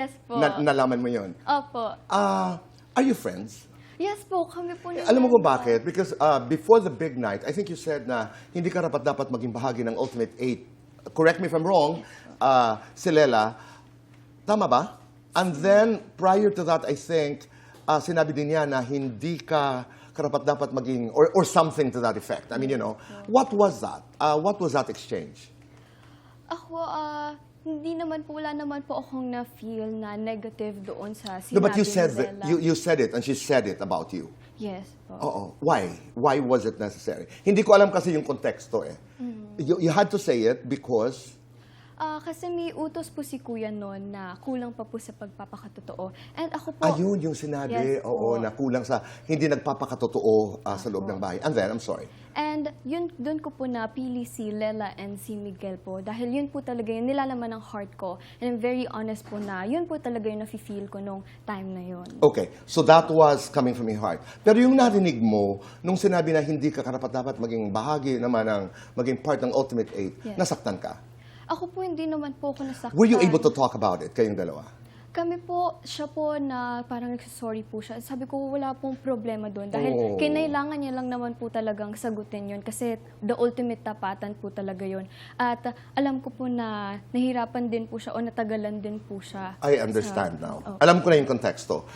Yes po. Nalaman mo yun? Opo. Are you friends? Yes po, kami po ni Alam mo kung Brenda. bakit? Because before the big night, I think you said na hindi ka dapat maging bahagi ng Ultimate 8. Correct me if I'm wrong, si Lela. Tama ba? And then, prior to that, I think, sinabi din niya na hindi ka dapat maging, or something to that effect. I mean, you know, what was that? What was that exchange? Ako, hindi naman po, wala naman po akong na-feel na negative doon sa sinabi No, but you said ni that, Bella. you said it, and she said it about you. Yes po. Oo. Why? Why was it necessary? Hindi ko alam kasi yung konteksto eh. You had to say it because... Kasi may utos po si Kuya noon na kulang pa po sa pagpapakatotoo. And ako po... Ayun yung sinabi, Yes oo, po. na kulang sa hindi nagpapakatotoo sa loob ng bahay. And then, I'm sorry. And yun, doon ko po napili si Lela and si Miguel po. Dahil yun po talaga yung nilalaman ng heart ko. And I'm very honest po na yun po talaga yung nafe-feel ko nung time na yun. Okay, so that was coming from your heart. Pero yung narinig mo, nung sinabi na hindi ka karapat-dapat maging bahagi naman ng, maging part ng Ultimate 8, Yes. nasaktan ka? Ako po hindi naman po ako nasaktan. Were you able to talk about it, kayong dalawa? Kami po, siya po na parang nagsasorry po siya. Sabi ko, wala pong problema doon. Dahil Oh. kinailangan niya lang naman po talagang sagutin yun. Kasi the ultimate tapatan po talaga yun. At alam ko po na nahirapan din po siya o natagalan din po siya. I understand now. Opo. Alam ko na yung konteksto.